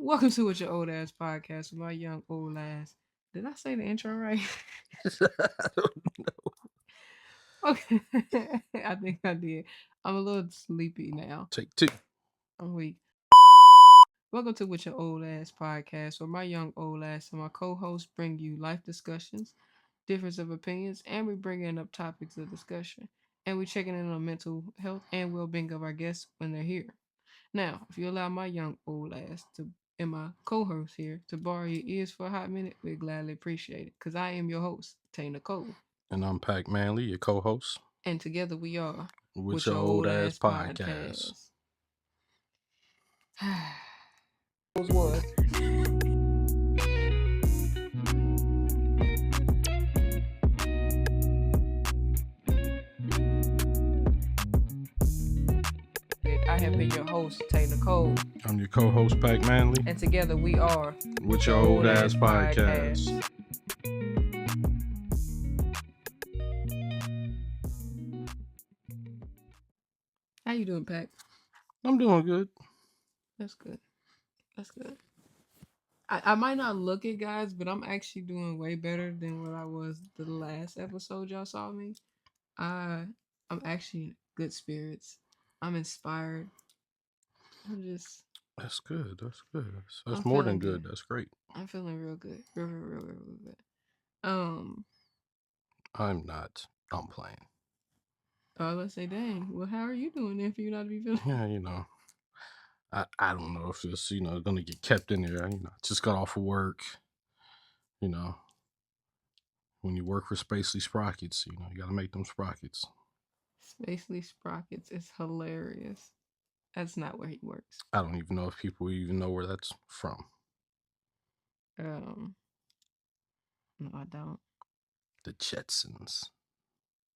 Welcome to With Your Old Ass Podcast with my young old ass. Did I say the intro right? I don't Okay. I think I did. I'm a little sleepy now. take two. I'm weak. Welcome to With Your Old Ass Podcast where my young old ass and my co-hosts bring you life discussions, difference of opinions, and we bring in up topics of discussion. And we checking in on mental health and well-being of our guests when they're here. Now, if you allow my young old ass to and my co-host here to borrow your ears for a hot minute, we'd gladly appreciate it. Cause I am your host, Tay Nicole. And I'm Pac Manley, your co-host, And together we are with with your your old old ass ass podcast. podcast. Was I have been your host, Tay Nicole. I'm your co-host, Pac Manley, And together we are with your old ass podcast. How you doing, Pac? I'm doing good. That's good. That's good. I might not look it, guys, but I'm actually doing way better than what I was the last episode y'all saw me. I I'm actually in good spirits. I'm inspired. I'm just That's good. That's good. That's I'm more than feeling good. good. That's great. I'm feeling real good. Real good. I'm not. I'm playing. Let's say, dang. Well, how are you doing then for you not to be feeling? Yeah, I don't know if it's gonna get kept in there. Just got off of work. You know, when you work for Spacely Sprockets, you gotta make them sprockets. Spacely Sprockets is hilarious. That's not where he works. I don't even know if people even know where that's from. No, I don't. The Jetsons.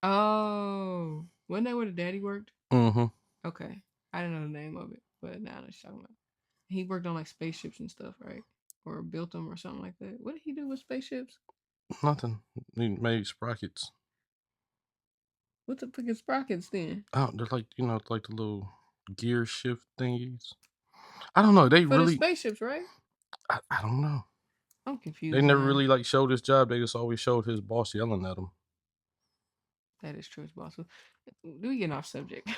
Oh, wasn't that where the daddy worked? Mm-hmm. Okay, I didn't know the name of it, but now I'm talking about. He worked on like spaceships and stuff, right? Or built them or something like that. What did he do with spaceships? Nothing. He made sprockets. What the fuck is sprockets then? Oh, they're like like the little gear shift thingies. I don't know. They For the really. spaceships, right? I don't know. I'm They confused never now. really like showed his job. They just always showed his boss yelling at him. That is true, boss. We getting off subject.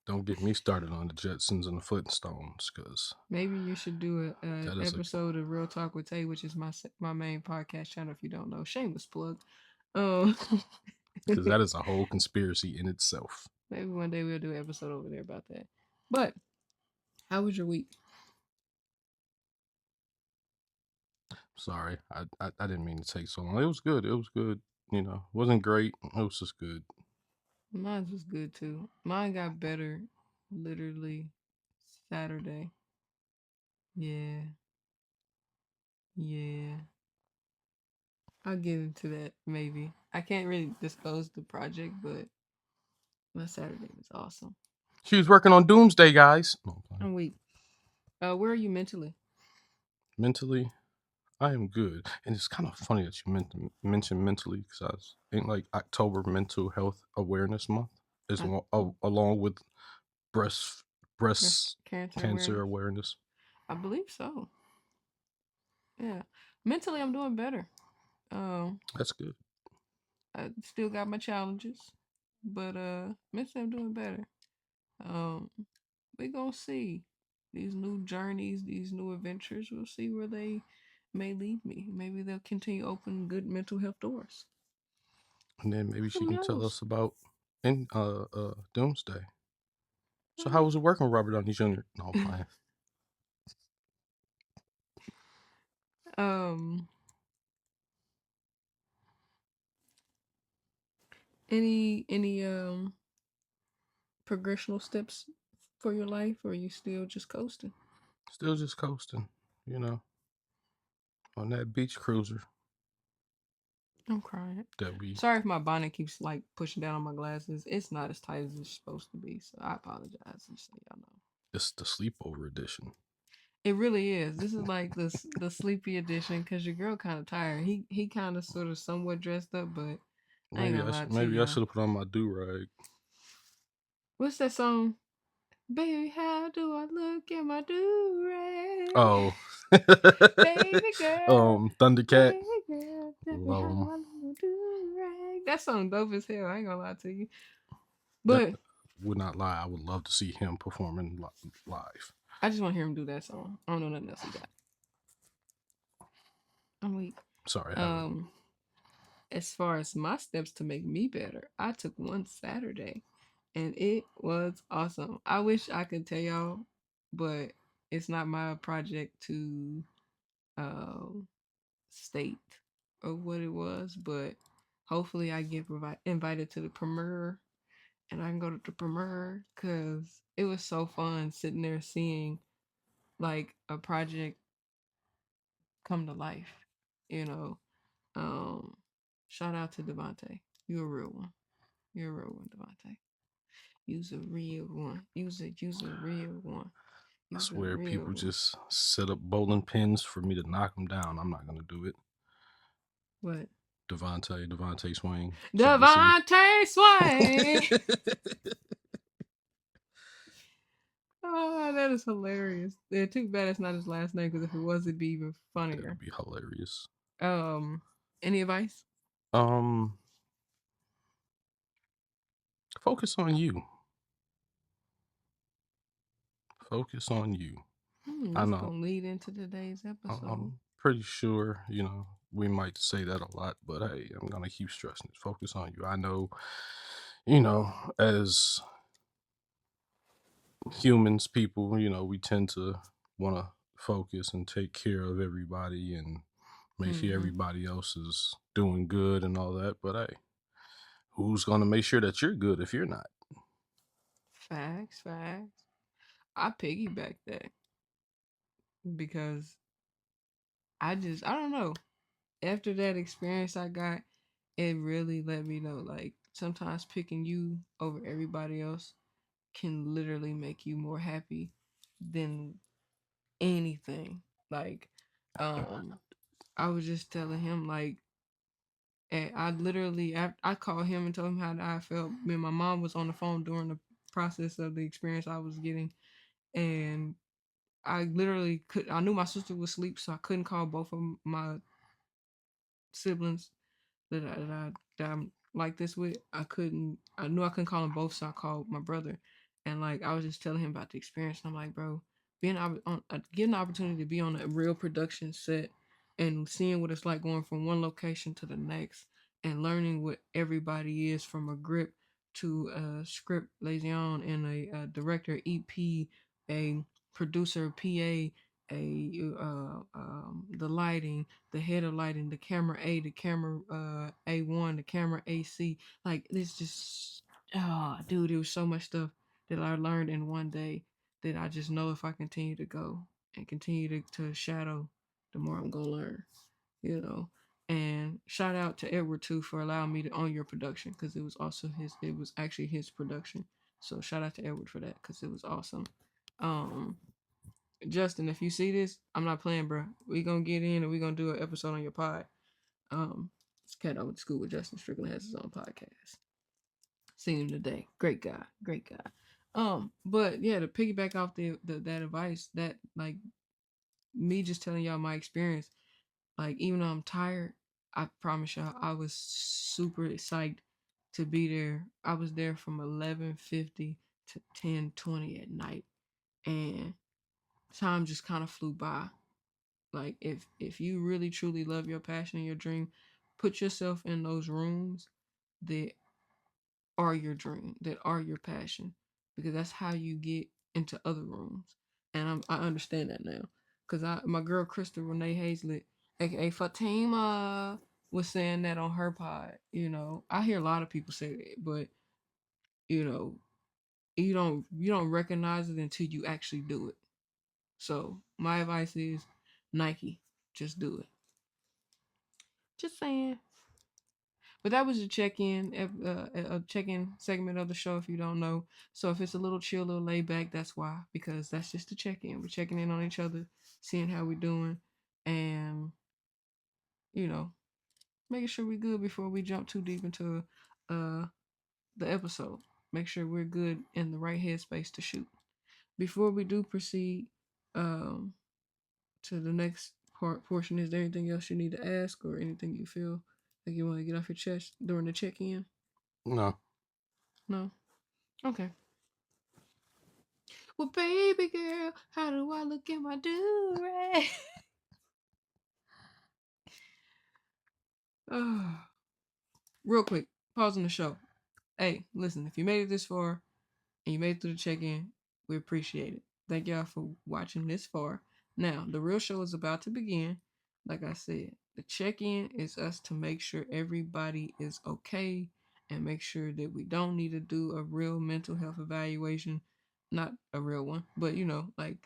Don't get me started on the Jetsons and the Flintstones, because Maybe you should do a that is a episode of Real Talk with Tay, which is my main podcast channel. If you don't know, shameless plug. Um, because that is a whole conspiracy in itself. maybe one day we'll do an episode over there about that. But how was your week? Sorry, I didn't mean to take so long. It was good. It was good. It wasn't great. It was just good. Mine was good too. Mine got better literally Saturday. Yeah. Yeah. I'll get into that maybe. I can't really disclose the project, but my Saturday was awesome. She was working on Doomsday, guys. No, I'm weak. Where are you mentally? mentally, I am good. And it's kind of funny that you mentioned mentally, because I was in like October Mental Health Awareness Month, along with breast breast cancer Awareness. awareness. I believe so. Yeah. Mentally, I'm doing better. Um, That's good. I still got my challenges, but mentally, I'm doing better. Um, we gonna see these new journeys, these new adventures. We'll see where they may lead me. Maybe they'll continue open good mental health doors. And then maybe she Who can tell knows? us about in Doomsday. So how Mm. was it working with Robert Downey Jr.? No, I'm playing. um, any progressional steps for your life, or are you still just coasting? Still just coasting, on that beach cruiser I'm crying. that we. Sorry if my bonnet keeps like pushing down on my glasses. It's not as tight as it's supposed to be, so I apologize. Just so y'all know. It's the sleepover edition. It really is. This is like the sleepy edition because your girl kind of tired. He kind of sort of somewhat dressed up, but I ain't Maybe gonna lie to maybe I y'all. should have put on my do rag. What's that song? Baby, how do I look in my do Oh, Baby girl, Thundercat. baby girl, let me Love have 'em. my little do-rag. That song dope as hell. I ain't gonna lie to you. That But would not lie. I would love to see him performing live. I just want to hear him do that song. I don't know nothing else he got. I'm weak. Sorry, Helen. Um, as far as my steps to make me better, I took one Saturday and it was awesome. I wish I could tell y'all, but it's not my project to um state of what it was, but hopefully I get invited to the premiere and I can go to the premiere because it was so fun sitting there seeing like a project come to life, you know. Um, Shout out to Devontae. You're a real one. You're a real one, Devontae. You's a real one. You's a real one. I You's a swear, real people one. just set up bowling pins for me to knock them down. I'm not gonna do it. What? Devontae Swing. JC. Devontae Sway. Oh, that is hilarious. Yeah, too bad it's not his last name because if it was, it'd be even That'd funnier. be hilarious. Um, any advice? Um, Focus on you. Focus on you. I That's know. gonna lead into today's episode. I'm pretty sure, we might say that a lot, but hey, I'm gonna keep stressing it. Focus on you. I know, as humans, people, we tend to want to focus and take care of everybody and make sure Mm-hmm. everybody else is doing good and all that. But hey, who's gonna make sure that you're good if you're not? Facts, facts. I piggyback that because I don't know. After that experience I got, it really let me know like sometimes picking you over everybody else can literally make you more happy than anything. Like, um, I was just telling him like, and I literally I called him and told him how I felt. Me and my mom was on the phone during the process of the experience I was getting, and I literally could. I knew my sister was asleep, so I couldn't call both of my siblings that I'm like this with. I couldn't. I knew I couldn't call them both, so I called my brother, and like I was just telling him about the experience. And I'm like, bro, being on getting the opportunity to be on a real production set and seeing what it's like going from one location to the next and learning what everybody is from a grip to a script liaison and a director EP, a producer, PA, the lighting, the head of lighting, the camera A, the camera A1, the camera AC. Like it's just dude, there was so much stuff that I learned in one day that I just know if I continue to go and continue to shadow, the more I'm gonna learn, you know. And shout out to Edward too for allowing me to own your production because it was actually his production. So shout out to Edward for that because it was awesome. Um Justin, if you see this, I'm not playing, bro. We gonna get in and we gonna do an episode on your pod. This cat I went to school with Justin Strickland has his own podcast. Seen him today. Great guy. Great guy. But yeah, to piggyback off the that advice, that like me just telling y'all my experience, like even though I'm tired, I promise y'all I was super psyched to be there. I was there from 11:50 to 10:20 at night, and time just kind of flew by. Like if you really truly love your passion and your dream, put yourself in those rooms that are your dream, that are your passion, because that's how you get into other rooms. And I understand that now, cause my girl Crystal Renee Hazlett, aka Fatima, was saying that on her pod. You know, I hear a lot of people say that, but you know, you don't recognize it until you actually do it. So my advice is Nike, just do it. Just saying. But that was a a check-in segment of the show. If you don't know, so if it's a little chill, a little laid back, that's why. Because that's just a check-in. We're checking in on each other, seeing how we're doing, and you know, making sure we're good before we jump too deep into uh the episode. Make sure we're good in the right headspace to shoot. Before we do proceed, um, to the next portion, is there anything else you need to ask or anything you feel like you want to get off your chest during the check-in? No. No? Okay. Well, baby girl, how do I look in my do-rag? Real quick, pausing the show. Hey, listen, if you made it this far and you made it through the check-in, we appreciate it. Thank y'all for watching this far. Now, the real show is about to begin. Like I said, the check-in is us to make sure everybody is okay and make sure that we don't need to do a real mental health evaluation. Not a real one, but like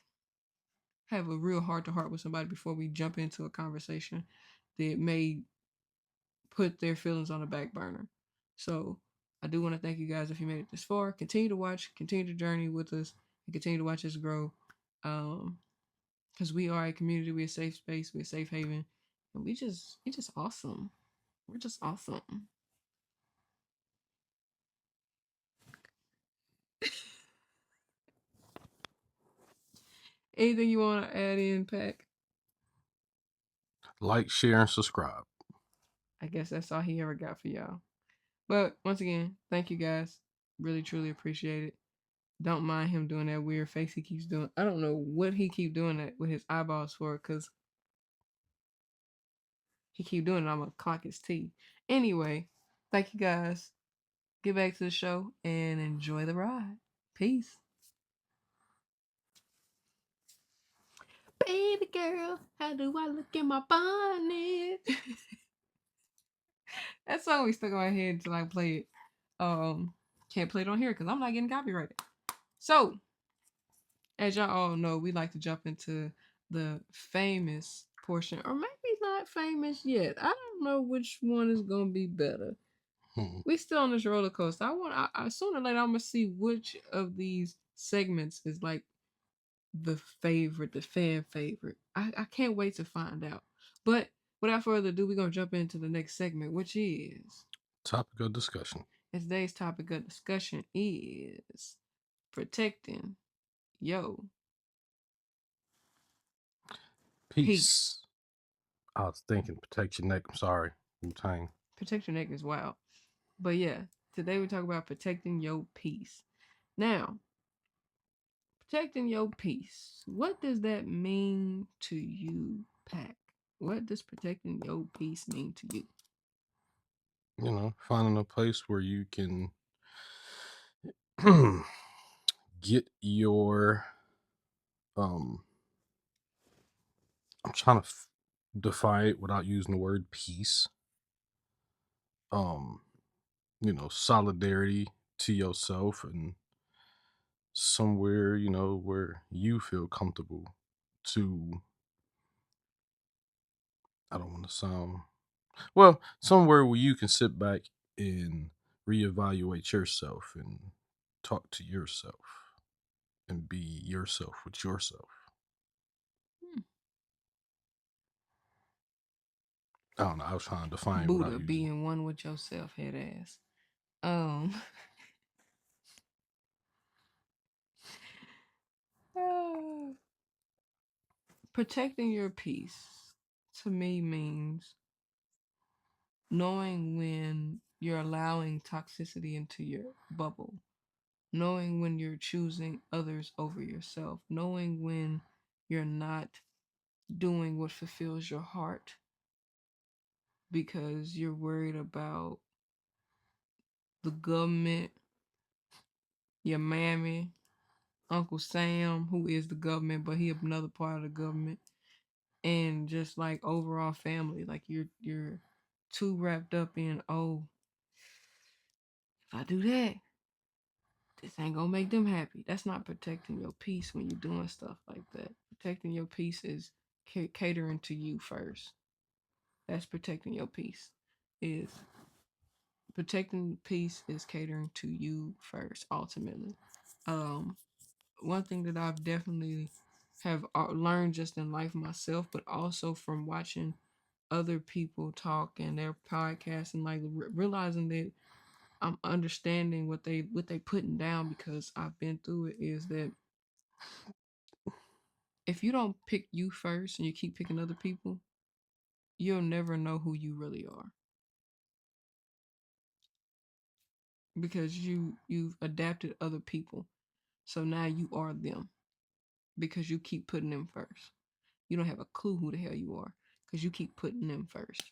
have a real heart to heart with somebody before we jump into a conversation that may put their feelings on the back burner. So I do want to thank you guys if you made it this far. Continue to watch, continue to journey with us, and continue to watch us grow. Because we are a community, we're a safe space, we're a safe haven, and we just awesome. We're just awesome. Anything you want to add in, Pack? Like, share, and subscribe. I guess that's all he ever got for y'all. But once again, thank you guys. Really, truly appreciate it. Don't mind him doing that weird face he keeps doing. I don't know what he keep doing that with his eyeballs for, because he keep doing it. I'm gonna clock his teeth. Anyway, thank you guys. Get back to the show and enjoy the ride. Peace. Baby girl, how do I look in my bonnet? That song we stuck in my head until I play it. Can't play it on here because I'm not getting copyrighted. So, as y'all all know, we like to jump into the famous portion, or maybe not famous yet. I don't know which one is gonna be better. We still on this roller coaster. Sooner or later I'm gonna see which of these segments is like the favorite, the fan favorite. I can't wait to find out. But without further ado, we're gonna jump into the next segment, which is Topic of discussion. and today's topic of discussion is protecting yo peace. Peace. I was thinking protect your neck. I'm sorry. Wu-Tang. Protect your neck is wild. But yeah, today we talk about protecting your peace. Now, protecting your peace. What does that mean to you, Pack? What does protecting your peace mean to you? Finding a place where you can get your I'm trying to define it without using the word peace. Um, solidarity to yourself and somewhere, where you feel comfortable to, I don't want to sound, well, somewhere where you can sit back and reevaluate yourself and talk to yourself and be yourself with yourself. Hmm. I don't know. I was trying to define it Buddha, without using. being one with yourself, head ass. Um, protecting your peace to me means knowing when you're allowing toxicity into your bubble, knowing when you're choosing others over yourself, knowing when you're not doing what fulfills your heart because you're worried about the government, your mammy, Uncle Sam, who is the government, but he another part of the government, and just like overall family. Like you're too wrapped up in, oh, if I do that, this ain't gonna make them happy. That's not protecting your peace when you're doing stuff like that. Protecting your peace is catering to you first. That's protecting your peace. Is protecting peace is catering to you first, ultimately. Um, One thing that I've definitely have learned just in life myself, but also from watching other people talk and their podcasts and like realizing that I'm understanding what they putting down because I've been through it, is that if you don't pick you first and you keep picking other people, you'll never know who you really are because you've adapted other people. So now you are them because you keep putting them first. You don't have a clue who the hell you are because you keep putting them first.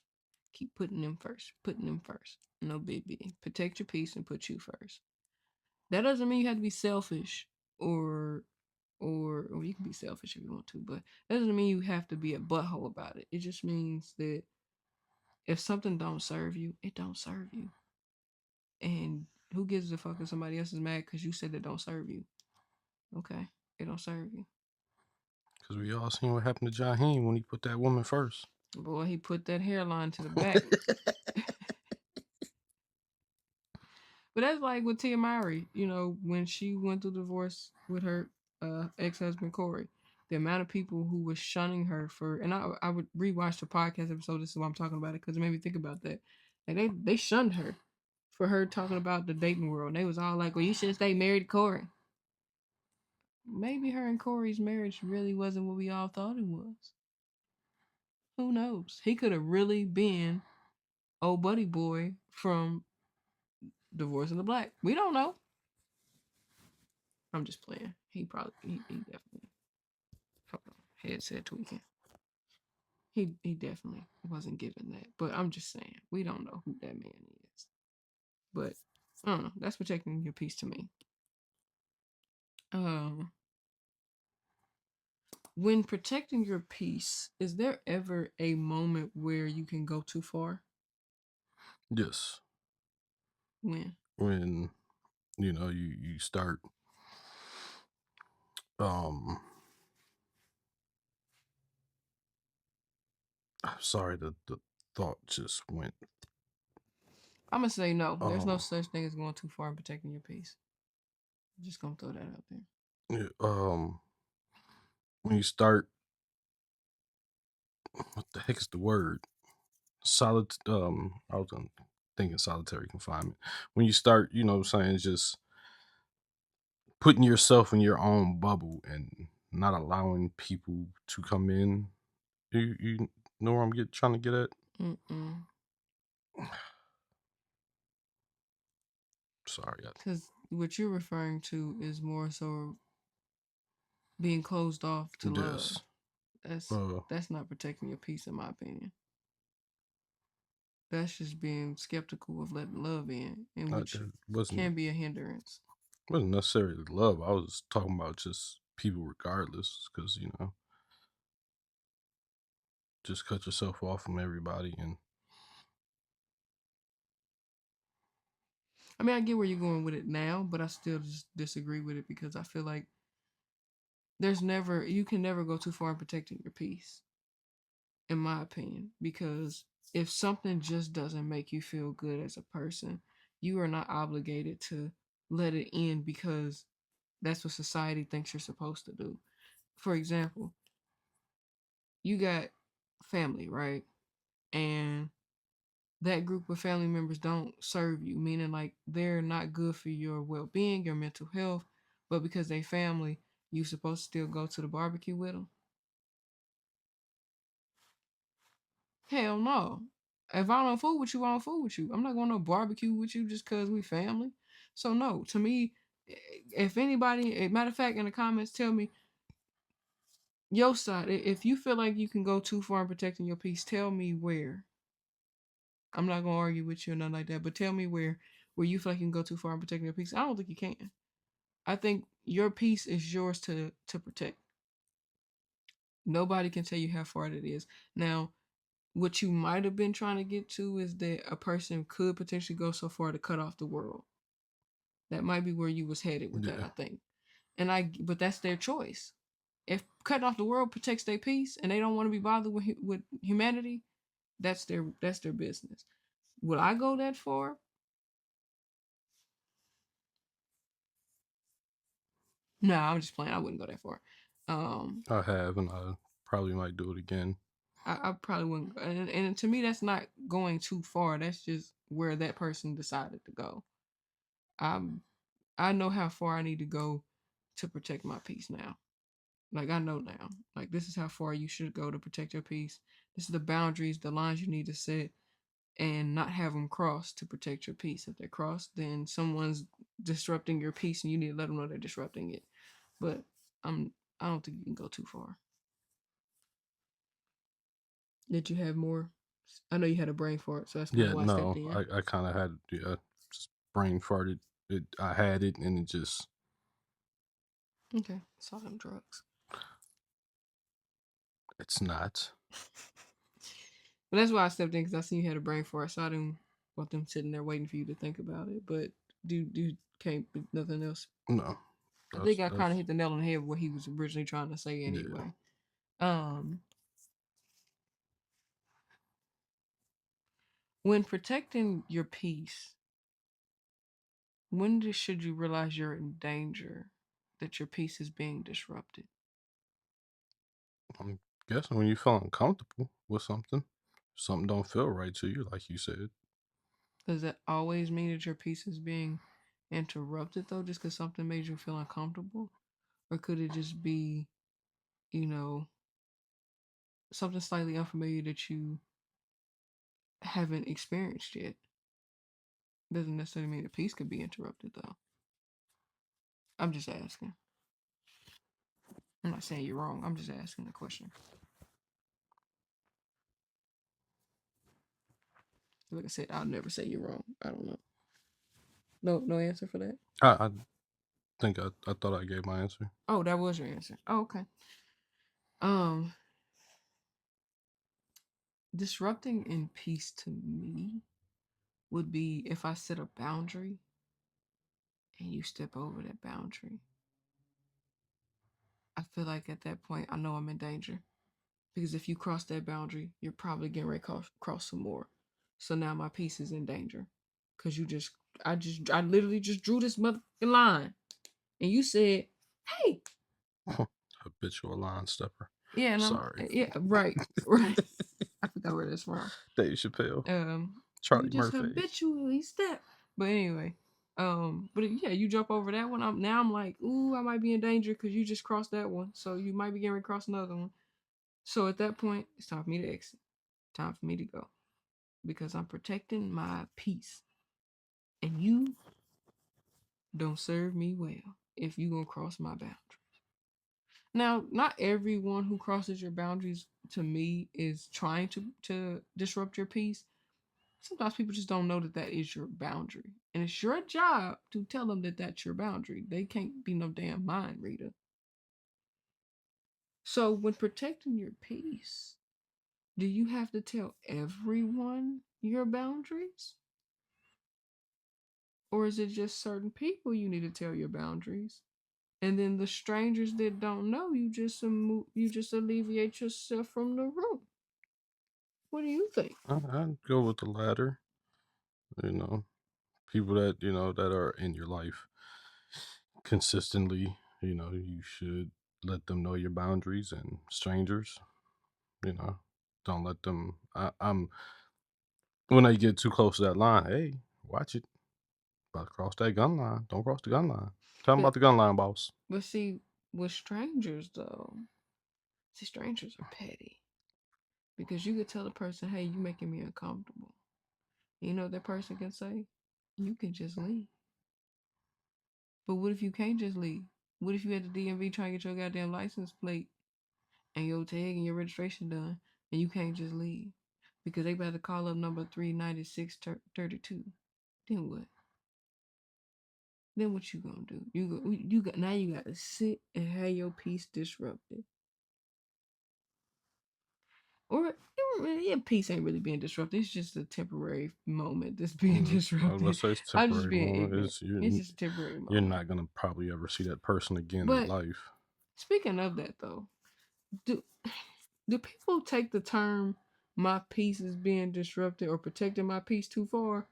Keep putting them first, putting them first. No big deal. Protect your peace and put you first. That doesn't mean you have to be selfish or or you can be selfish if you want to, but that doesn't mean you have to be a butthole about it. It just means that if something don't serve you, it don't serve you. And who gives a fuck if somebody else is mad because you said it don't serve you? Okay, it don't serve you. Because we all seen what happened to Jaheim when he put that woman first. Boy, he put that hairline to the back. But that's like with Tia Mowry, when she went through divorce with her ex-husband Corey, the amount of people who was shunning her for, and I would rewatch the podcast episode. This is why I'm talking about it because it made me think about that. Like they shunned her for her talking about the dating world. And they was all like, "Well, you should stay married to Corey." Maybe her and Corey's marriage really wasn't what we all thought it was. Who knows? He could have really been old buddy boy from Divorce in the Black. We don't know. I'm just playing. He definitely hold on, headset tweaking. He definitely wasn't given that. But I'm just saying, we don't know who that man is. But I don't know. That's protecting your peace to me. Um, when protecting your peace, is there ever a moment where you can go too far? Yes. When? When, you start um sorry, the thought just went. I'm gonna say no. There's no Um, such thing as going too far in protecting your peace. I'm just gonna throw that out there. yeah, when you start, what the heck is the word? I was thinking solitary confinement. When you start, what I'm saying, just putting yourself in your own bubble and not allowing people to come in. You know where I'm trying to get at? Mm-mm. Sorry. Because what you're referring to is more so being closed off to love. Yes. That's Uh, that's not protecting your peace, in my opinion. That's just being skeptical of letting love in which it wasn't can be a hindrance. necessarily love. I was talking about just people, regardless, because just cut yourself off from everybody. And I mean, I get where you're going with it now, but I still just disagree with it because I feel like you can never go too far in protecting your peace, in my opinion, because if something just doesn't make you feel good as a person, you are not obligated to let it in because that's what society thinks you're supposed to do. For example, you got family, right? And that group of family members don't serve you, meaning like they're not good for your well being, your mental health, but because they family, you supposed to still go to the barbecue with them? Hell no. If I don't fool with you, I don't fool with you. I'm not going to barbecue with you just because we family. So no, to me, if anybody, matter of fact, in the comments, tell me your side. If you feel like you can go too far in protecting your peace, tell me where. I'm not gonna argue with you or nothing like that, but tell me where you feel like you can go too far in protecting your peace. I don't think you can. I think your peace is yours to protect. Nobody can tell you how far it is. Now, what you might have been trying to get to is that a person could potentially go so far to cut off the world. That might be where you was headed with that, yeah, I think. But that's their choice. If cutting off the world protects their peace and they don't want to be bothered with humanity, that's their business. Would I go that far? No, I'm just playing. I wouldn't go that far. Um, I have, and I probably might do it again. I probably wouldn't. And to me, that's not going too far. That's just where that person decided to go. I'm I know how far I need to go to protect my peace now. Like, I know now. Like, this is how far you should go to protect your peace. This is the boundaries, the lines you need to set and not have them cross to protect your peace. If they're crossed, then someone's disrupting your peace and you need to let them know they're disrupting it. But I don't think you can go too far. Did you have more? I know you had a brain fart, so that's kind of Yeah, why I stepped no, in. I kind of had just brain farted. I had it, and it just Okay, saw them drugs. it's not. But that's why I stepped in because I seen you had a brain fart, so I didn't want them sitting there waiting for you to think about it. But do can't be nothing else. No, I think I kind of that's hit the nail on the head with what he was originally trying to say yeah. anyway. Um, when protecting your peace, should you realize you're in danger, that your peace is being disrupted? I'm guessing when you feel uncomfortable with something don't feel right to you, like you said. Does that always mean that your peace is being interrupted though, just because something made you feel uncomfortable? Or could it just be, you know, something slightly unfamiliar that you haven't experienced yet? Doesn't necessarily mean the peace could be interrupted though. I'm just asking. I'm not saying you're wrong. I'm just asking the question. Like I said, I'll never say you're wrong. I don't know. No answer for that. I think I thought I gave my answer. Oh, that was your answer. Oh, okay. Um, disrupting in peace to me would be if I set a boundary and you step over that boundary. I feel like at that point I know I'm in danger because if you cross that boundary, you're probably getting ready to cross some more. So now my peace is in danger because I literally just drew this motherfucking line, and you said, "Hey, Habitual line stepper. yeah," and I'm Sorry. yeah, right, right. I forgot where that's from. Dave Chappelle, You Charlie just Murphy. habitually step. But anyway, but yeah, you jump over that one. I'm like, ooh, I might be in danger because you just crossed that one. So you might be getting ready to cross another one. So at that point, it's time for me to exit. Time for me to go because I'm protecting my peace, and you don't serve me well if you gonna cross my boundaries. Now, not everyone who crosses your boundaries to me is trying to disrupt your peace. Sometimes people just don't know that that is your boundary, and it's your job to tell them that that's your boundary. They can't be no damn mind reader. So when protecting your peace, do you have to tell everyone your boundaries, or is it just certain people you need to tell your boundaries? And then the strangers that don't know, you just alleviate yourself from the room. What do you think? I'd go with the latter. You know, people that that are in your life consistently. You should let them know your boundaries, and strangers, you know, don't let them. I'm when they get too close to that line. Hey, watch it. About to cross that gun line. Don't cross the gun line. Tell them But about the gun line, boss. see, with strangers though, see, strangers are petty because you could tell the person, "Hey, you making me uncomfortable." You know what that person can say? You can just leave. But what if you can't just leave? What if you at the DMV trying to get your goddamn license plate and your tag and your registration done, and you can't just leave because they better call up number 39632? Then what? Then what you gonna do? You got now you got to sit and have your peace disrupted, or your peace ain't really being disrupted. It's just a temporary moment that's being I was gonna disrupted. say it's I'm just temporary being moment. ignorant. It's just a temporary You're moment. not gonna probably ever see that person again in But life. speaking of that though, do do people take the term "my peace is being disrupted" or "protecting my peace" too far?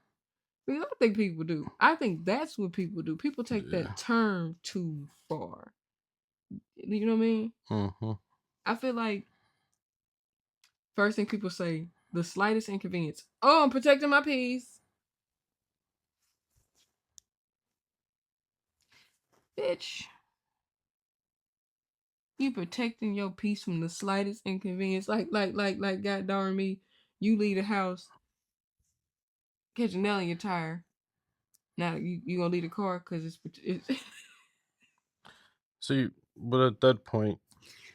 Because I think people do. I think that's what people do. People take Yeah. that term too far. You know what I mean? Mm-hmm. I feel like first thing people say, the slightest inconvenience. Oh, I'm protecting my peace. Bitch, You protecting your peace from the slightest inconvenience. God darn me, you leave the house, catch a nail in your tire. Now you gonna leave the car because it's See, but at that point,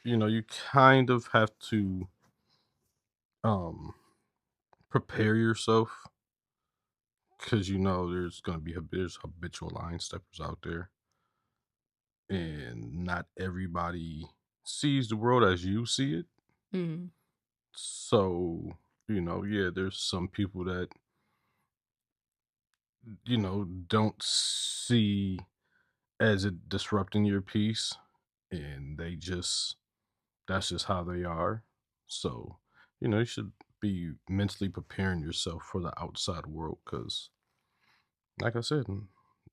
you kind of have to um prepare yourself because there's habitual line steppers out there, and not everybody sees the world as you see it. mm, So, yeah, there's some people that don't see as it disrupting your peace, and that's just how they are. So, you should be mentally preparing yourself for the outside world because, like I said,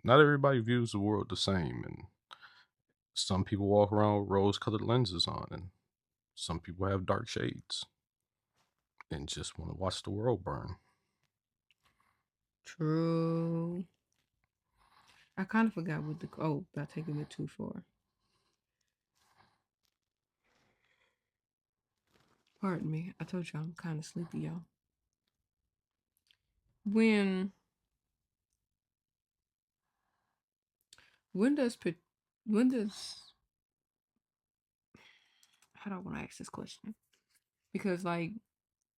not everybody views the world the same, and some people walk around with rose-colored lenses on, and some people have dark shades and just want to watch the world burn. true. I kind of forgot what the about taking it too far. Pardon me. I told you I'm kind of sleepy, y'all. When when does when does how do I want to ask this question? Because like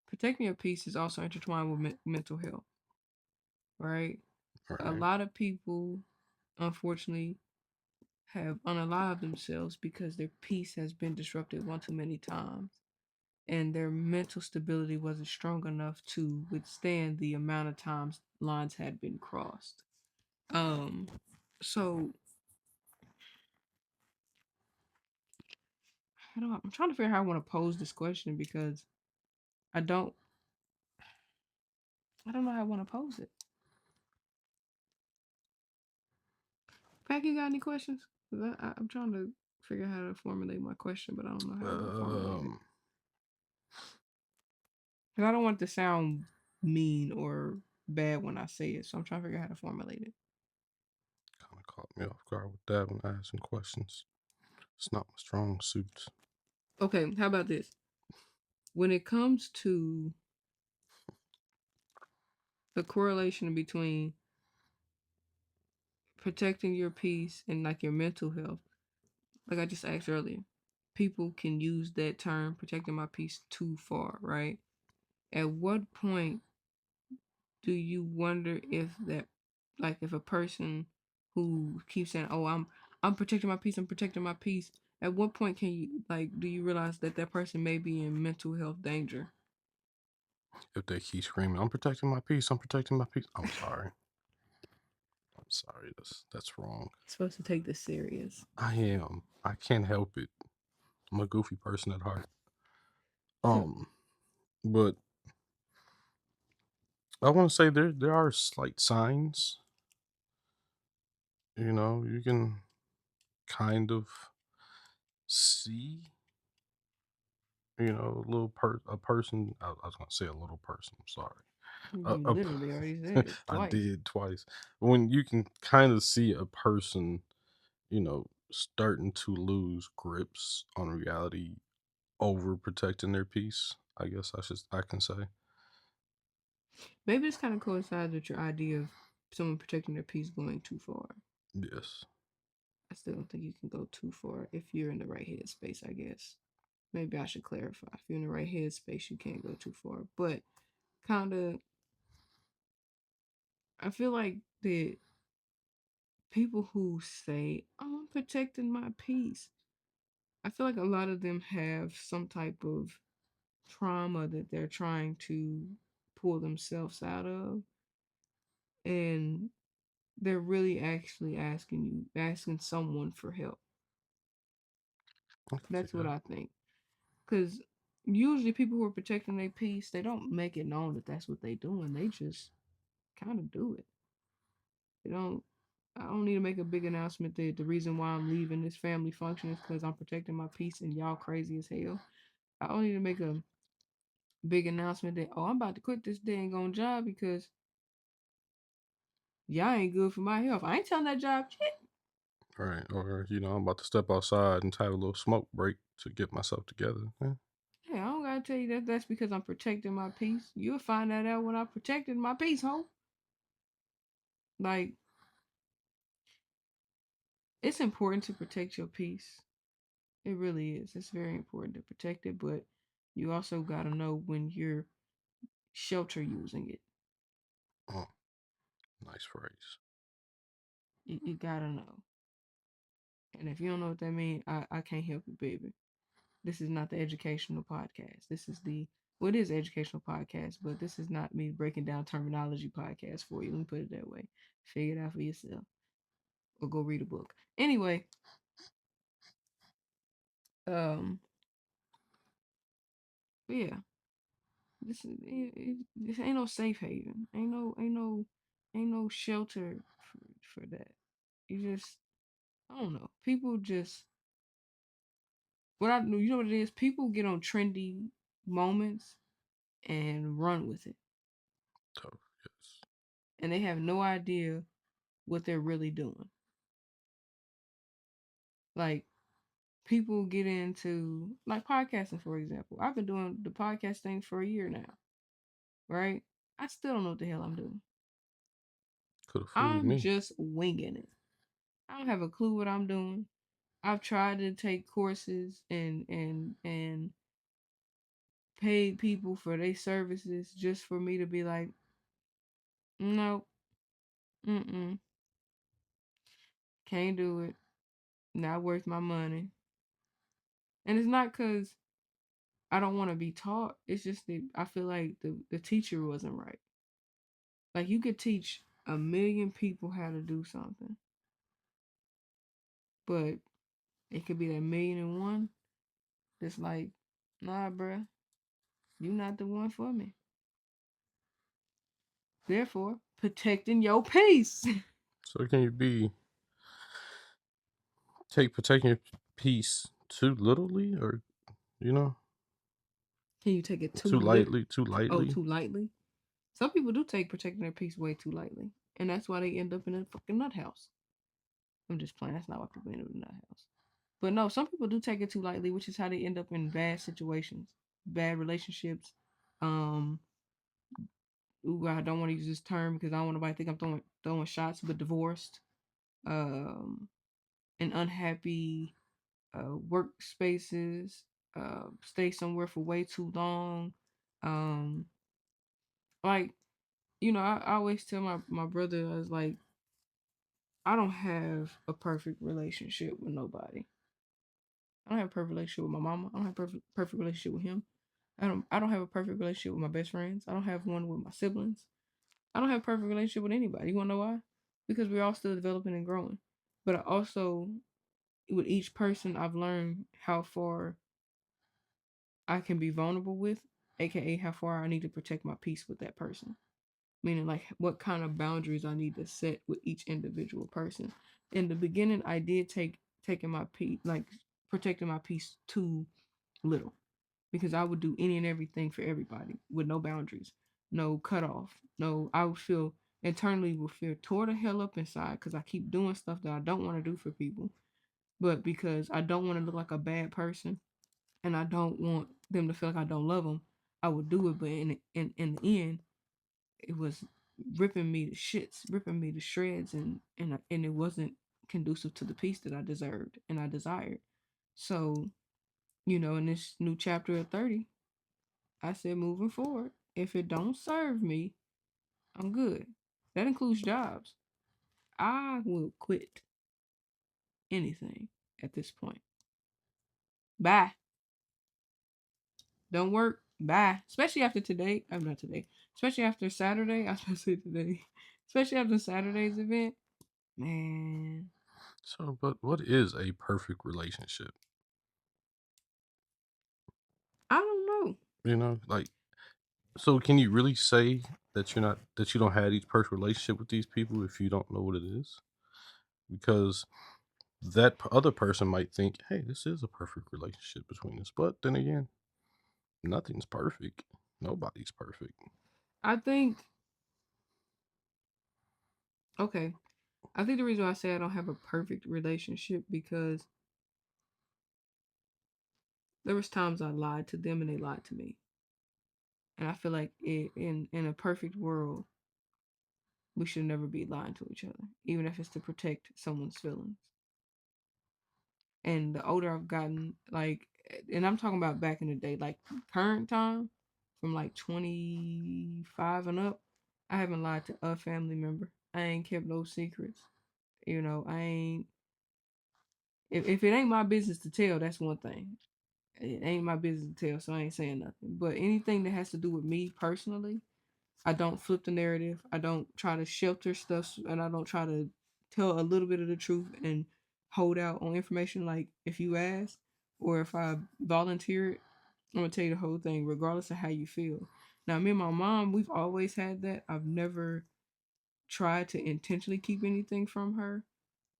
protecting your peace is also intertwined with mental health, right? A Right. lot of people, unfortunately, have unalived themselves because their peace has been disrupted one too many times, and their mental stability wasn't strong enough to withstand the amount of times lines had been crossed. Um, so I'm trying to figure out how I want to pose this question because I don't I don't know how I want to pose it. Pack, you got any questions? 'Cause I'm trying to figure out how to formulate my question, but I don't know how I want to formulate it. Um, Because I don't want it to sound mean or bad when I say it, so I'm trying to figure out how to formulate it. Kind of caught me off guard with that when asking questions. It's not my strong suit. Okay, how about this? When it comes to the correlation between protecting your peace and like your mental health, like I just asked earlier, people can use that term protecting my peace too far, right? At what point do you wonder if that, like if a person who keeps saying, "Oh, I'm protecting my peace, I'm protecting my peace," at what point can you like do you realize that that person may be in mental health danger? If they keep screaming, "I'm protecting my peace, I'm protecting my peace," I'm sorry. I'm sorry. That's wrong. Supposed to take this serious. I am. I can't help it. I'm a goofy person at heart. So Um, but I want to say there are slight signs. You can kind of see. A person. I was gonna say a little person. I'm sorry. you A literally already said it I twice. did twice. When you can kind of see a person, starting to lose grips on reality over protecting their peace. I can say. Maybe this kind of coincides with your idea of someone protecting their peace going too far. Yes. I still don't think you can go too far if you're in the right headspace, I guess. Maybe I should clarify. If you're in the right headspace, you can't go too far. But kind of, I feel like the people who say, "Oh, I'm protecting my peace," I feel like a lot of them have some type of trauma that they're trying to pull themselves out of. And they're really actually asking someone for help. I can see That's what that. I think. Because usually people who are protecting their peace, they don't make it known that that's what they're doing. They just kind of do it. They don't. I don't need to make a big announcement that the reason why I'm leaving this family function is because I'm protecting my peace and y'all crazy as hell. I don't need to make a big announcement that I'm about to quit this dang on job because y'all ain't good for my health. I ain't telling that job shit. Right. Or I'm about to step outside and have a little smoke break. to get myself together. Yeah. Hey, I don't gotta tell you that that's because I'm protecting my peace. You'll find that out when I protected my peace, ho. Like, it's important to protect your peace. It really is. It's very important to protect it, but you also gotta know when you're shelter using it. Mm, nice phrase. You gotta know. And if you don't know what that means, I can't help you, baby. This is not the educational podcast. This is the well, it is educational podcast, but this is not me breaking down terminology podcast for you. Let me put it that way. Figure it out for yourself, or go read a book. Anyway, um, but yeah, this ain't no safe haven. Ain't no shelter for that. You just I don't know. People just what I you know what it is. People get on trendy moments and run with it, Tough. Yes. and they have no idea what they're really doing. Like people get into like podcasting, for example. I've been doing the podcast thing for a year now, right? I still don't know what the hell I'm doing. Could have fooled I'm me. just winging it. I don't have a clue what I'm doing. I've tried to take courses and paid people for their services just for me to be like, nope, mm-mm, can't do it. Not worth my money. And it's not because I don't want to be taught. It's just that I feel like the teacher wasn't right. Like you could teach a million people how to do something, but it could be that million and one that's like, nah, bruh, you not the one for me. Therefore, protecting your peace. So can you be protecting your peace too literally, or you know, Can you take it too too lit? lightly? Too Oh, lightly. too lightly. Some people do take protecting their peace way too lightly, and that's why they end up in a fucking nut house. I'm just playing. That's not why people end up in a nut house. But no, some people do take it too lightly, which is how they end up in bad situations, bad relationships. Um, ooh, I don't want to use this term because I don't want nobody to think I'm throwing shots, but divorced, um, and unhappy workspaces, stay somewhere for way too long. Um, like I always tell my brother, I was like, I don't have a perfect relationship with nobody. I don't have a perfect relationship with my mama. I don't have a perfect relationship with him. I don't have a perfect relationship with my best friends. I don't have one with my siblings. I don't have a perfect relationship with anybody. You wanna know why? Because we're all still developing and growing. But I also with each person I've learned how far I can be vulnerable with, aka how far I need to protect my peace with that person. Meaning like what kind of boundaries I need to set with each individual person. In the beginning I did taking my peace like protecting my peace too little because I would do any and everything for everybody with no boundaries, no cutoff, no. I would feel internally would feel tore the hell up inside because I keep doing stuff that I don't want to do for people, but because I don't want to look like a bad person and I don't want them to feel like I don't love them, I would do it. But in the end, it was ripping me to shits, ripping me to shreds, and it wasn't conducive to the peace that I deserved and I desired. So in this new chapter of 30, I said moving forward, if it don't serve me, I'm good. That includes jobs. I will quit anything at this point. Bye. Don't work. Bye. Especially after today. I'm not today. Especially after Saturday. I was gonna say today. Especially after Saturday's event. Man. So, but what is a perfect relationship? I don't know. You know, like, so can you really say that you don't have these perfect relationship with these people if you don't know what it is? Because that other person might think, hey, this is a perfect relationship between us. But then again, nothing's perfect. Nobody's perfect. I think okay. I think the reason why I say I don't have a perfect relationship because There was times I lied to them and they lied to me. And I feel like in a perfect world, we should never be lying to each other, even if it's to protect someone's feelings. And the older I've gotten, like, and I'm talking about back in the day, like current time, from like 25 and up, I haven't lied to a family member. I ain't kept no secrets. I ain't. If it ain't my business to tell, that's one thing. It ain't my business to tell, so I ain't saying nothing. But anything that has to do with me personally, I don't flip the narrative. I don't try to shelter stuff, and I don't try to tell a little bit of the truth and hold out on information. Like if you ask, or if I volunteer it, I'm gonna tell you the whole thing, regardless of how you feel. Now, me and my mom, we've always had that. I've never tried to intentionally keep anything from her,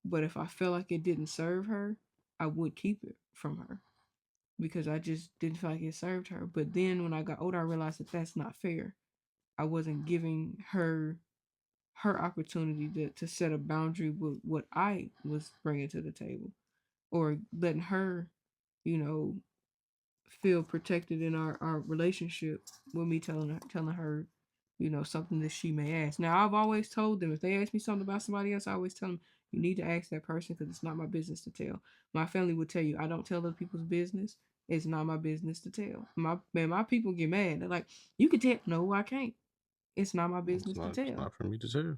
but if I felt like it didn't serve her, I would keep it from her because I just didn't feel like it served her. But then when I got older, I realized that that's not fair. I wasn't giving her opportunity to set a boundary with what I was bringing to the table, or letting her, you know, feel protected in our relationship with me telling her, something that she may ask. Now I've always told them if they ask me something about somebody else, I always tell them you need to ask that person because it's not my business to tell. My family would tell you I don't tell other people's business. It's not my business to tell. My people get mad. They're like, you can tell. No, I can't. It's not my It's business to not. It's tell. not for me to tell.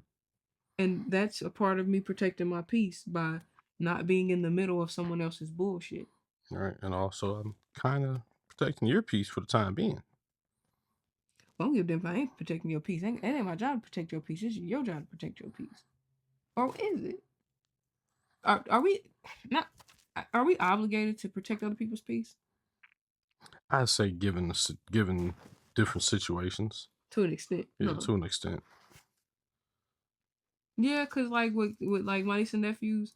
And that's a part of me protecting my peace by not being in the middle of someone else's bullshit. All right, and also I'm kind of protecting your peace for the time being. Well, I don't give a damn if I ain't protecting your peace. It ain't my job to protect your peace. It's your job to protect your peace. Or is it? Are we not? Are we obligated to protect other people's peace? I say given different situations, To an extent, yeah, huh? to an extent. Yeah, cause like with like my niece and nephews,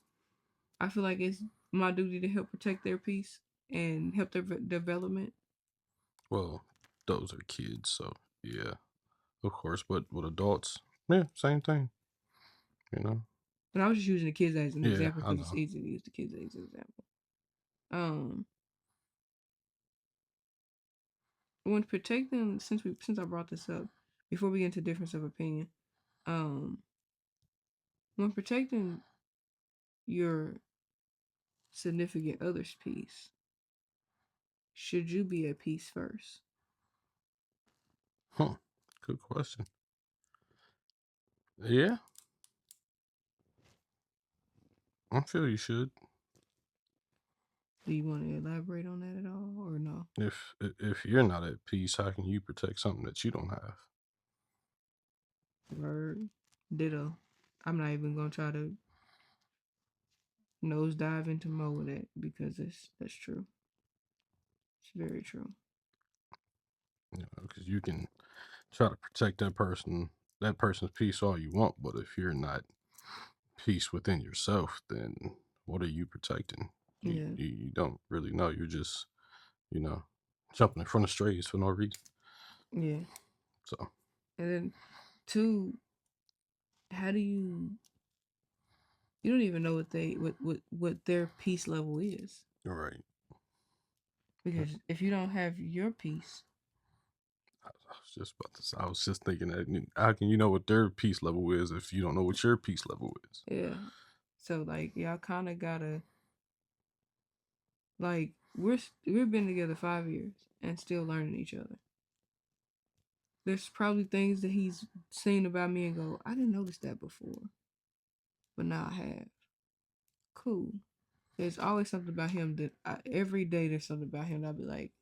I feel like it's my duty to help protect their peace and help their development. Well, those are kids, so yeah, of course. But with adults, yeah, same thing. You know. But I was just using the kids as an Yeah, example I because it's know. easy to use the kids as an example. Um, when protecting, since I brought this up, before we get into difference of opinion, um, when protecting your significant other's peace, should you be at peace first? Huh. Good question. Yeah, I feel you should. Do you want to elaborate on that at all, or no? If you're not at peace, how can you protect something that you don't have? Word, ditto. I'm not even gonna try to nosedive into more of that because that's true. It's very true. You know, because you can try to protect that person's peace all you want, but if you're not peace within yourself, then what are you protecting? Yeah, You don't really know. You're just, you know, jumping in front of strays for no reason. yeah. So, And then two, how do you don't even know what their peace level is. right. Because if you don't have your peace, I was just thinking that how can you know what their peace level is if you don't know what your peace level is? yeah. So like y'all kind of gotta like we've been together 5 years and still learning each other. There's probably things that he's seen about me and go, I didn't notice that before, but now I have. Cool. There's always something about him that every day there's something about him that I'll be like,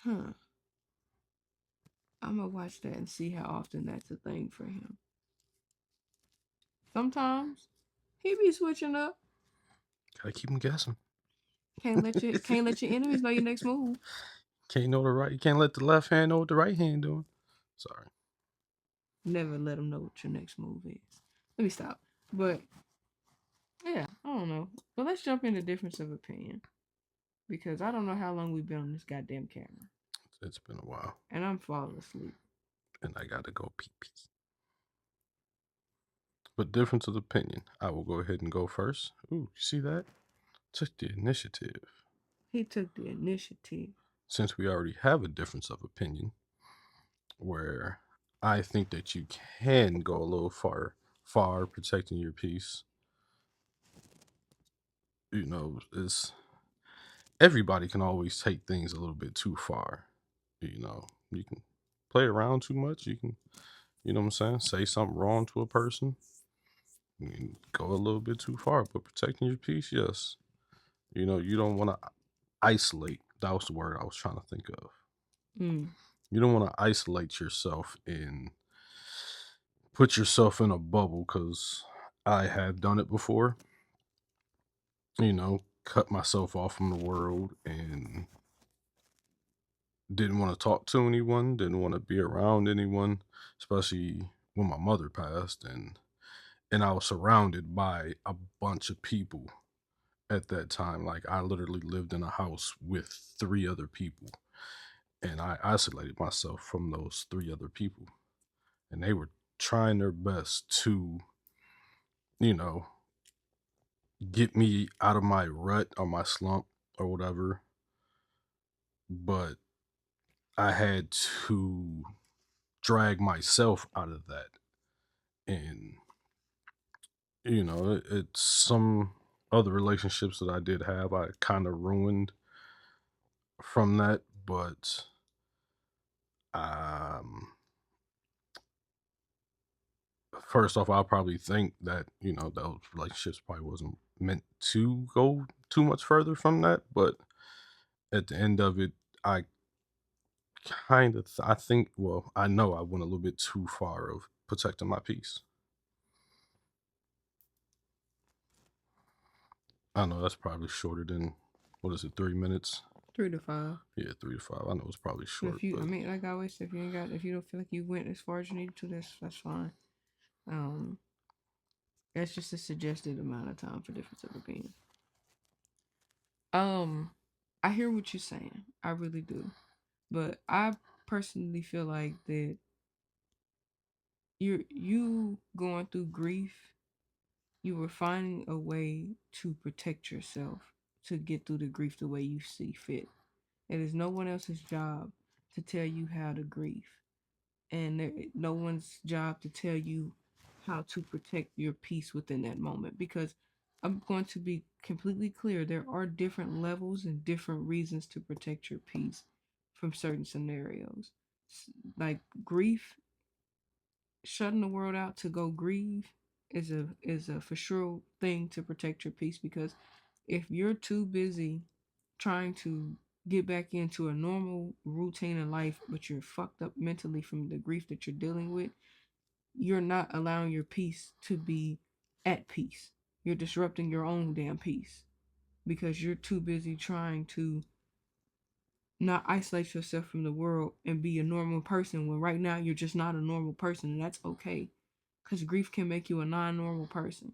huh. I'm gonna watch that and see how often that's a thing for him. Sometimes he be switching up. Gotta keep them guessing. Can't let your enemies know your next move. Can't know the right. You can't let the left hand know what the right hand doing. Sorry. Never let them know what your next move is. Let me stop. But yeah, I don't know. But let's jump into difference of opinion because I don't know how long we've been on this goddamn camera, It's been a while, and I'm falling asleep. and I gotta go pee pee. But difference of opinion. I will go ahead and go first. Ooh, you see that? Took the initiative. He took the initiative. Since we already have a difference of opinion, where I think that you can go a little far protecting your peace. It's everybody can always take things a little bit too far. You can play around too much. You can, what I'm saying, say something wrong to a person. You can go a little bit too far, but protecting your peace, yes. You don't want to isolate. That was the word I was trying to think of. Mm. You don't want to isolate yourself and put yourself in a bubble, because I have done it before. Cut myself off from the world and didn't want to talk to anyone, didn't want to be around anyone, especially when my mother passed, and I was surrounded by a bunch of people at that time. Like, I literally lived in a house with three other people, and I isolated myself from those three other people, and they were trying their best to, you know, get me out of my rut or my slump or whatever, but I had to drag myself out of that. And it's some other relationships that I did have, I kind of ruined from that. But um first off, I'll probably think that those relationships probably wasn't meant to go too much further from that. But at the end of it, I I think, well, I know I went a little bit too far of protecting my peace. I know that's probably shorter than, what is it, 3 minutes? 3 to 5. Yeah, 3 to 5. I know it's probably And short, if you, I but mean, like I always say, if you don't feel like you went as far as you needed to, that's fine. Um, that's just a suggested amount of time for difference of opinion. Um, I hear what you're saying. I really do. But I personally feel like that you going through grief, you were finding a way to protect yourself to get through the grief the way you see fit. It is no one else's job to tell you how to grieve. And no one's job to tell you how to protect your peace within that moment, because I'm going to be completely clear, there are different levels and different reasons to protect your peace from certain scenarios. Like grief, shutting the world out to go grieve is a for sure thing to protect your peace, because if you're too busy trying to get back into a normal routine in life, but you're fucked up mentally from the grief that you're dealing with, you're not allowing your peace to be at peace. You're disrupting your own damn peace because you're too busy trying to not isolate yourself from the world and be a normal person when right now you're just not a normal person, and that's okay. Because grief can make you a non-normal person.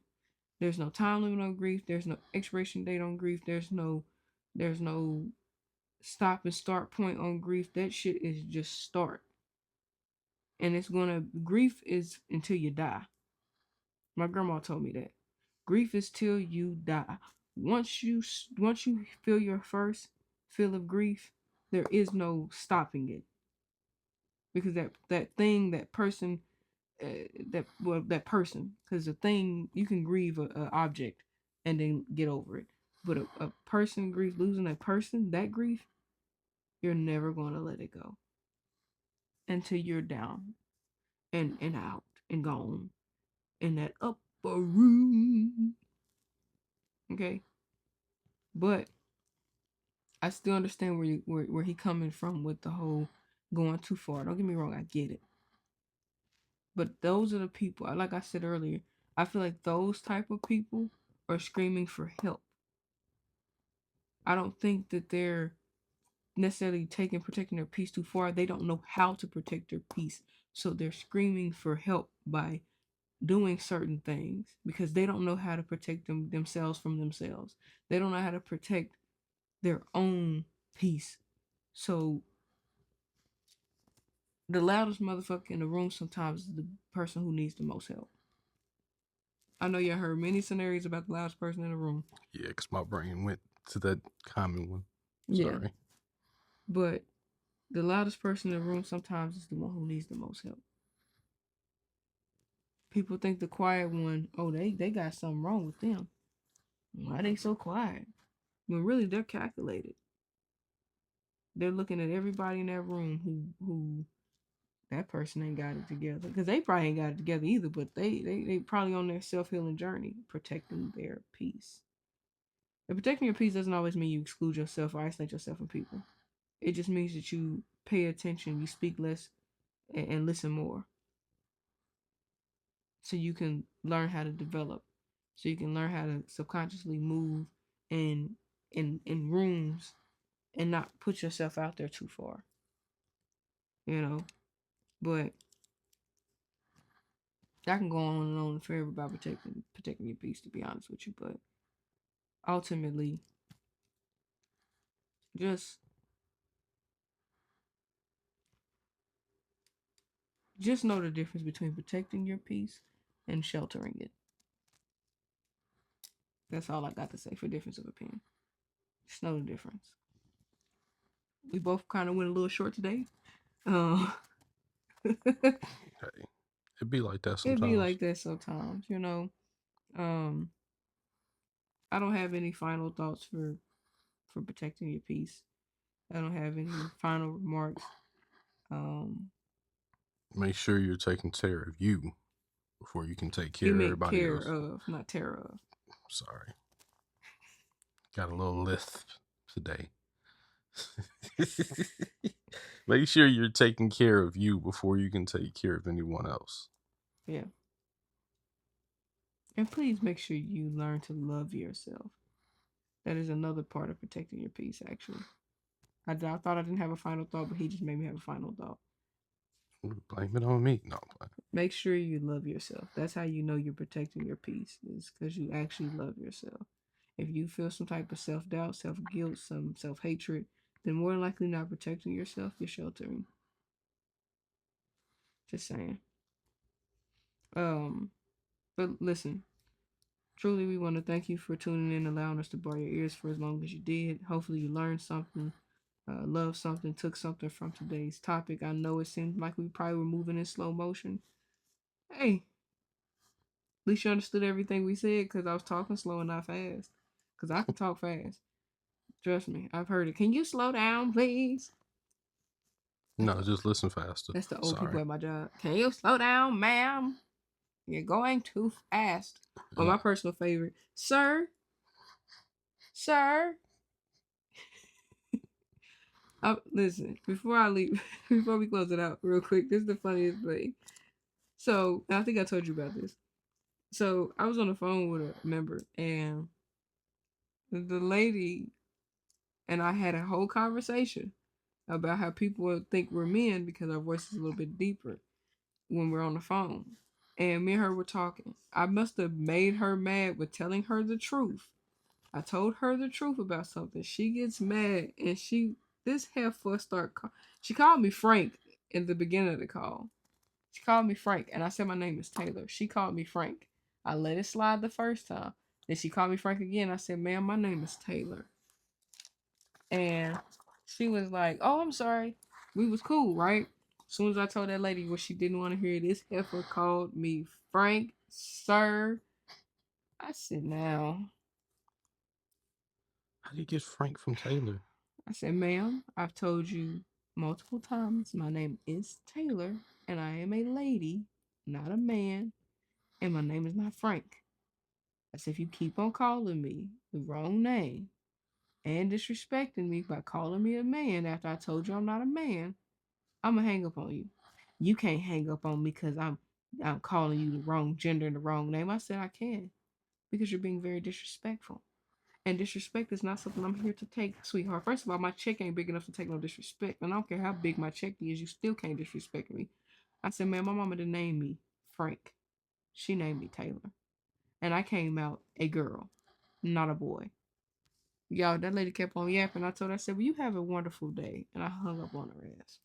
There's no time limit on grief. There's no expiration date on grief. There's no stop and start point on grief. That shit is just start. And grief is until you die. My grandma told me that. Grief is till you die. Once you feel your first feel of grief, there is no stopping it, because that thing, that person, that person, because the thing, you can grieve a object and then get over it, but a person grief, losing a person, that grief, you're never going to let it go until you're down and out and gone in that upper room. Okay, but I still understand where he coming from with the whole going too far. Don't get me wrong, I get it. But those are the people, like I said earlier, I feel like those type of people are screaming for help. I don't think that they're necessarily protecting their peace too far. They don't know how to protect their peace. So they're screaming for help by doing certain things because they don't know how to protect themselves from themselves. They don't know how to protect their own peace. So the loudest motherfucker in the room sometimes is the person who needs the most help. I know you heard many scenarios about the loudest person in the room. yeah, because my brain went to that common one. Yeah. Sorry. But the loudest person in the room sometimes is the one who needs the most help. People think the quiet one, oh, they got something wrong with them. Why they so quiet? When really they're calculated. They're looking at everybody in that room who that person ain't got it together. Because they probably ain't got it together either, but they probably on their self-healing journey, protecting their peace. And protecting your peace doesn't always mean you exclude yourself or isolate yourself from people. It just means that you pay attention, you speak less, and listen more. So you can learn how to develop. So you can learn how to subconsciously move in rooms and not put yourself out there too far. You know? But I can go on and on forever about protecting your peace, to be honest with you. But ultimately, just just know the difference between protecting your peace and sheltering it. That's all I got to say for difference of opinion. Just know the difference. We both kind of went a little short today. Uh, Hey, it be like that It'd be sometimes. like that sometimes, you know. Um, I don't have any final thoughts for protecting your peace. I don't have any final remarks. Um, Make sure you're taking care of you before you can take you care of mean everybody care else. of, not terror of. Sorry. Got a little lisp today. Make sure you're taking care of you before you can take care of anyone else. Yeah. And please make sure you learn to love yourself. That is another part of protecting your peace, actually. I thought I didn't have a final thought, but he just made me have a final thought. Blame it on me. No, Make sure you love yourself. That's how you know you're protecting your peace, is because you actually love yourself. If you feel some type of self doubt, self guilt, some self hatred, then more than likely not protecting yourself, you're sheltering. Just saying. Um, but listen, truly, we want to thank you for tuning in, allowing us to borrow your ears for as long as you did. Hopefully, you learned something, loved something, took something from today's topic. I know it seemed like we probably were moving in slow motion. Hey, at least you understood everything we said because I was talking slow and not fast. Because I can talk fast. Trust me, I've heard it. Can you slow down, please? That's no, the just listen faster. that's the old people Sorry. at my job. Can you slow down, ma'am? You're going too fast. Or Yeah. my personal favorite, sir, sir. Listen, before I leave, before we close it out real quick, this is the funniest thing. So, I think I told you about this. So, I was on the phone with a member, and the lady and I had a whole conversation about how people think we're men because our voice is a little bit deeper when we're on the phone. And me and her were talking. I must have made her mad with telling her the truth. I told her the truth about something. She gets mad, and this heifer she called me Frank in the beginning of the call. She called me Frank, and I said my name is Taylor. She called me Frank. I let it slide the first time. Then she called me Frank again. I said, ma'am, my name is Taylor. And she was like, oh, I'm sorry. We was cool, right? As soon as I told that lady what she didn't want to hear, this heifer called me Frank, sir. I said, now. How do you get Frank from Taylor? I said, ma'am, I've told you multiple times my name is Taylor, and I am a lady, not a man, and my name is not Frank. I said, if you keep on calling me the wrong name and disrespecting me by calling me a man after I told you I'm not a man, I'm gonna hang up on you. You can't hang up on me because I'm calling you the wrong gender and the wrong name. I said I can because you're being very disrespectful. And disrespect is not something I'm here to take, sweetheart. First of all, my check ain't big enough to take no disrespect. And I don't care how big my check is, you still can't disrespect me. I said, man, my mama didn't name me Frank. She named me Taylor. And I came out a girl, not a boy. Y'all, that lady kept on yapping. I told her, I said, well, you have a wonderful day. And I hung up on her ass.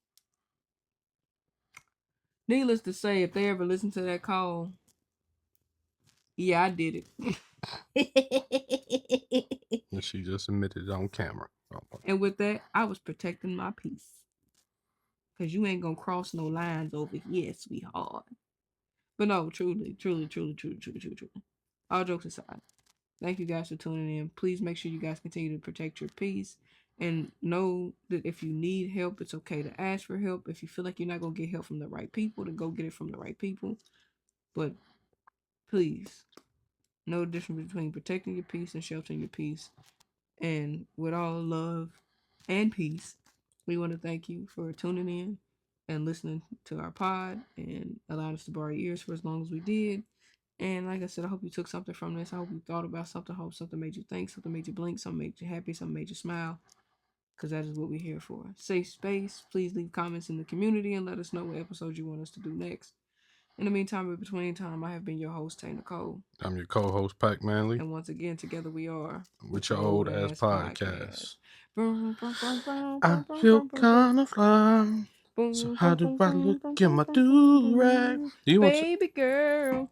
Needless to say, if they ever listen to that call, yeah, I did it. And she just admitted it on camera. Oh, And with that, I was protecting my peace. Cause you ain't gonna cross no lines over here, sweetheart. But no, truly, truly, truly, truly, truly, truly, truly. All jokes aside, thank you guys for tuning in. Please make sure you guys continue to protect your peace and know that if you need help, it's okay to ask for help. If you feel like you're not gonna get help from the right people, to go get it from the right people. But please, know the difference between protecting your peace and sheltering your peace. And with all love and peace, we want to thank you for tuning in and listening to our pod and allowing us to borrow your ears for as long as we did. And like I said, I hope you took something from this. I hope you thought about something. I hope something made you think, something made you blink, something made you happy, something made you smile. Because that is what we're here for. Safe space. Please leave comments in the community and let us know what episodes you want us to do next. In the meantime, in between time, I have been your host, Tay Nicole. I'm your co-host, Pac Manley. And once again, together we are With your old ass WitChaOlAsxPodcast. podcast. I feel kind of fly. So how do I look in my do rag? Do you want to? Baby girl.